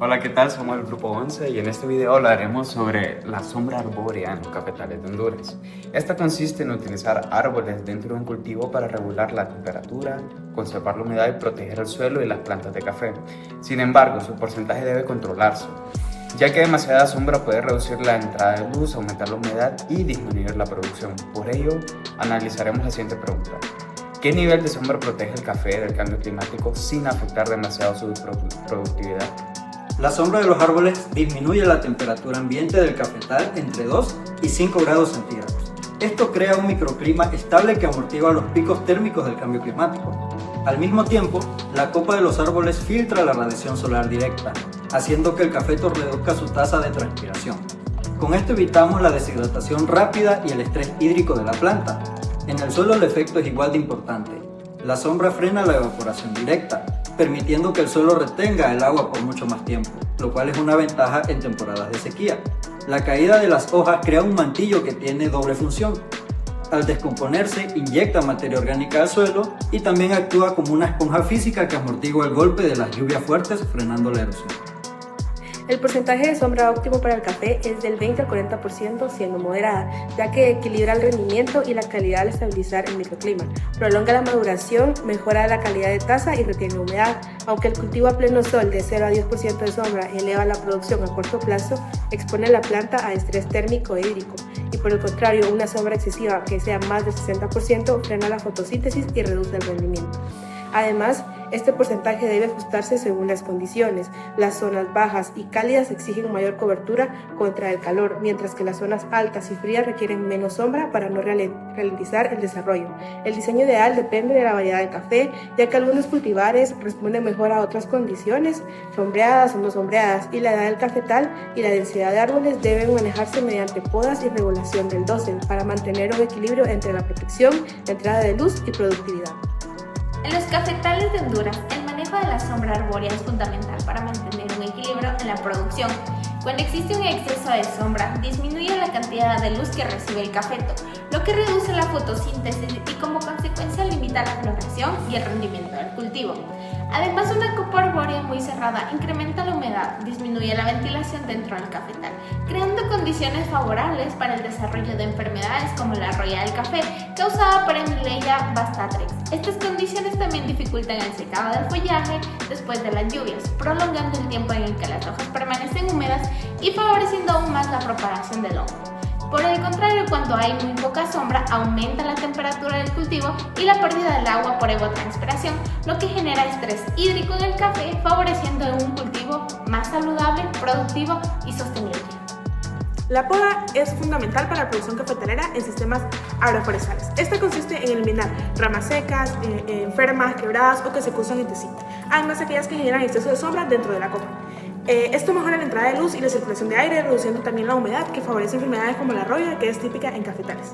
Hola, ¿qué tal? Somos el Grupo 11 y en este video hablaremos sobre la sombra arbórea en los cafetales de Honduras. Esta consiste en utilizar árboles dentro de un cultivo para regular la temperatura, conservar la humedad y proteger el suelo y las plantas de café. Sin embargo, su porcentaje debe controlarse, ya que demasiada sombra puede reducir la entrada de luz, aumentar la humedad y disminuir la producción. Por ello, analizaremos la siguiente pregunta. ¿Qué nivel de sombra protege el café del cambio climático sin afectar demasiado su productividad? La sombra de los árboles disminuye la temperatura ambiente del cafetal entre 2 y 5 grados centígrados. Esto crea un microclima estable que amortigua los picos térmicos del cambio climático. Al mismo tiempo, la copa de los árboles filtra la radiación solar directa, haciendo que el cafeto reduzca su tasa de transpiración. Con esto evitamos la deshidratación rápida y el estrés hídrico de la planta. En el suelo el efecto es igual de importante. La sombra frena la evaporación directa, permitiendo que el suelo retenga el agua por mucho más tiempo, lo cual es una ventaja en temporadas de sequía. La caída de las hojas crea un mantillo que tiene doble función. Al descomponerse, inyecta materia orgánica al suelo y también actúa como una esponja física que amortigua el golpe de las lluvias fuertes, frenando la erosión. El porcentaje de sombra óptimo para el café es del 20 al 40% siendo moderada, ya que equilibra el rendimiento y la calidad al estabilizar el microclima, prolonga la maduración, mejora la calidad de taza y retiene humedad. Aunque el cultivo a pleno sol de 0 a 10% de sombra eleva la producción a corto plazo, expone a la planta a estrés térmico e hídrico, y por el contrario, una sombra excesiva que sea más del 60% frena la fotosíntesis y reduce el rendimiento. Además, este porcentaje debe ajustarse según las condiciones. Las zonas bajas y cálidas exigen mayor cobertura contra el calor, mientras que las zonas altas y frías requieren menos sombra para no ralentizar el desarrollo. El diseño ideal depende de la variedad de café, ya que algunos cultivares responden mejor a otras condiciones, sombreadas o no sombreadas, y la edad del cafetal y la densidad de árboles deben manejarse mediante podas y regulación del dosel para mantener un equilibrio entre la protección, la entrada de luz y productividad. En los cafetales de Honduras, el manejo de la sombra arbórea es fundamental para mantener un equilibrio en la producción. Cuando existe un exceso de sombra, disminuye la cantidad de luz que recibe el cafeto, lo que reduce la fotosíntesis y como consecuencia limita la floración y el rendimiento del cultivo. Además, una copa arbórea muy cerrada incrementa la humedad, disminuye la ventilación dentro del cafetal, creando condiciones favorables para el desarrollo de enfermedades como la roya del café, causada por Emileia bastatrix. Estas condiciones también dificultan el secado del follaje después de las lluvias, prolongando el tiempo en el que las hojas permanecen húmedas y favoreciendo aún más la propagación del hongo. Por el contrario, cuando hay muy poca sombra, aumenta la temperatura del cultivo y la pérdida del agua por evapotranspiración, lo que genera estrés hídrico en el café, favoreciendo un cultivo más saludable, productivo y sostenible. La poda es fundamental para la producción cafetalera en sistemas agroforestales. Esta consiste en eliminar ramas secas, enfermas, quebradas o que se cruzan entre sí, además aquellas que generan exceso de sombra dentro de la copa. Esto mejora la entrada de luz y la circulación de aire, reduciendo también la humedad, que favorece enfermedades como la roya, que es típica en cafetales.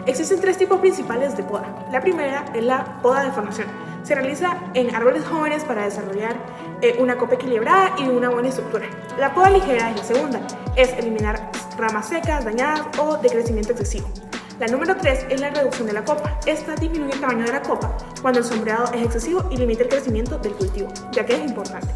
Existen tres tipos principales de poda. La primera es la poda de formación. Se realiza en árboles jóvenes para desarrollar una copa equilibrada y una buena estructura. La poda ligera es la segunda, es eliminar ramas secas, dañadas o de crecimiento excesivo. La número 3 es la reducción de la copa. Esta disminuye el tamaño de la copa cuando el sombreado es excesivo y limita el crecimiento del cultivo, ya que es importante.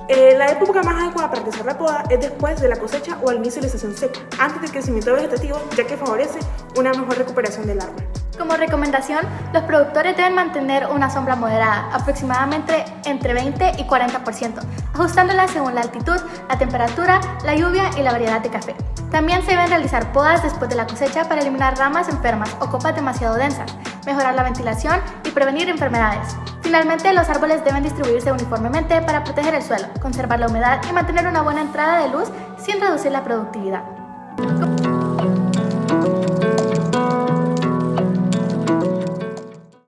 La época más adecuada para realizar la poda es después de la cosecha o al inicio de la estación seca, antes del crecimiento vegetativo, ya que favorece una mejor recuperación del árbol. Como recomendación, los productores deben mantener una sombra moderada, aproximadamente entre 20 y 40%, ajustándola según la altitud, la temperatura, la lluvia y la variedad de café. También se deben realizar podas después de la cosecha para eliminar ramas enfermas o copas demasiado densas, mejorar la ventilación y prevenir enfermedades. Finalmente, los árboles deben distribuirse uniformemente para proteger el suelo, conservar la humedad y mantener una buena entrada de luz sin reducir la productividad.